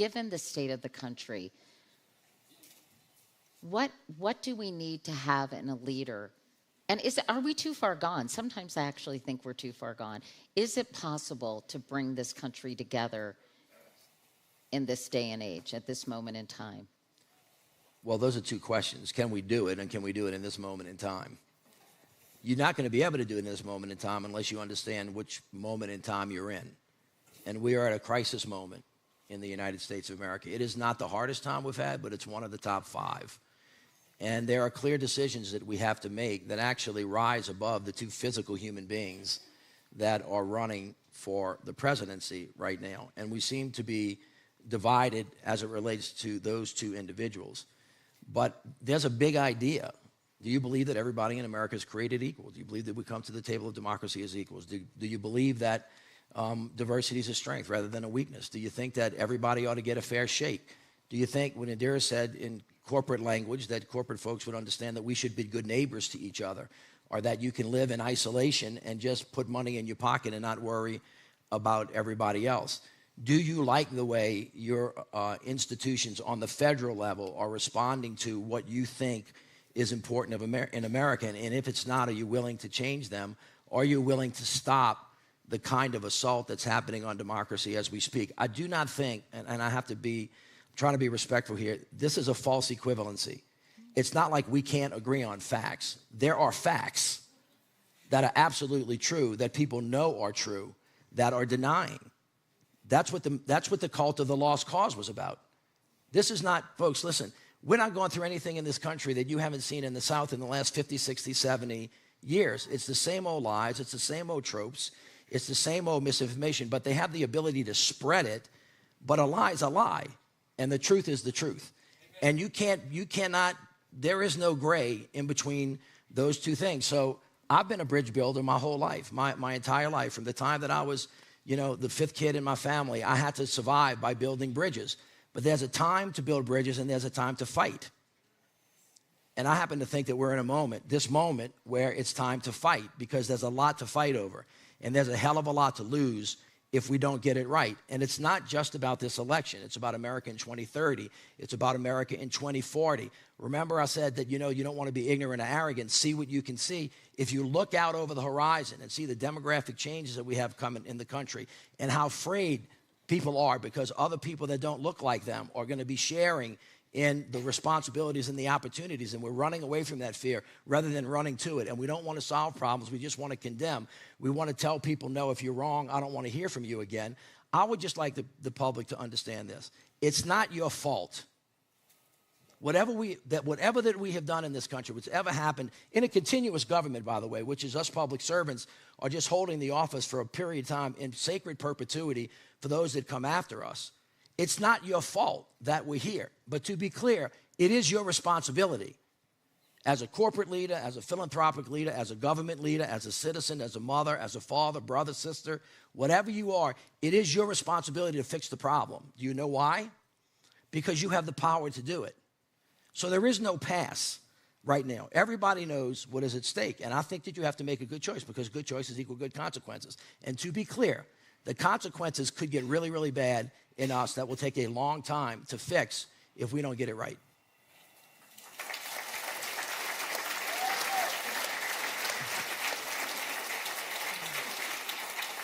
given the state of the country, what do we need to have in a leader? And are we too far gone? Sometimes I actually think we're too far gone. Is it possible to bring this country together in this day and age, at this moment in time? Well, those are two questions. Can we do it, and can we do it in this moment in time? You're not going to be able to do it in this moment in time unless you understand which moment in time you're in. And we are at a crisis moment in the United States of America. It is not the hardest time we've had, but it's one of the top 5. And there are clear decisions that we have to make that actually rise above the two physical human beings that are running for the presidency right now. And we seem to be divided as it relates to those two individuals. But there's a big idea. Do you believe that everybody in America is created equal? Do you believe that we come to the table of democracy as equals? Do you believe that diversity is a strength rather than a weakness? Do you think that everybody ought to get a fair shake? Do you think, when Indira said in corporate language, that corporate folks would understand that we should be good neighbors to each other, or that you can live in isolation and just put money in your pocket and not worry about everybody else? Do you like the way your institutions on the federal level are responding to what you think is important in America? And if it's not, are you willing to change them? Are you willing to stop the kind of assault that's happening on democracy as we speak? I do not think, and I have to be, I'm trying to be respectful here, this is a false equivalency. It's not like we can't agree on facts. There are facts that are absolutely true, that people know are true, that are denying. That's what the cult of the lost cause was about. This is not, folks, listen, we're not going through anything in this country that you haven't seen in the South in the last 50, 60, 70 years. It's the same old lies. It's the same old tropes. It's the same old misinformation, but they have the ability to spread it. But a lie is a lie, and the truth is the truth. And you cannot, there is no gray in between those two things. So I've been a bridge builder my whole life, my entire life. From the time that I was, the 5th kid in my family, I had to survive by building bridges. But there's a time to build bridges and there's a time to fight. And I happen to think that we're in this moment where it's time to fight, because there's a lot to fight over. And there's a hell of a lot to lose if we don't get it right. And it's not just about this election. It's about America in 2030. It's about America in 2040. Remember I said that, you don't want to be ignorant or arrogant. See what you can see. If you look out over the horizon and see the demographic changes that we have coming in the country and how afraid people are because other people that don't look like them are going to be sharing in the responsibilities and the opportunities, and we're running away from that fear rather than running to it. And we don't want to solve problems. We just want to condemn. We want to tell people, no, if you're wrong, I don't want to hear from you again. I would just like the public to understand this. It's not your fault. Whatever that we have done in this country, what's ever happened in a continuous government, by the way, which is us public servants are just holding the office for a period of time in sacred perpetuity for those that come after us. It's not your fault that we're here. But to be clear, it is your responsibility as a corporate leader, as a philanthropic leader, as a government leader, as a citizen, as a mother, as a father, brother, sister, whatever you are, it is your responsibility to fix the problem. Do you know why? Because you have the power to do it. So there is no pass right now. Everybody knows what is at stake. And I think that you have to make a good choice, because good choices equal good consequences. And to be clear, the consequences could get really, really bad in us that will take a long time to fix if we don't get it right.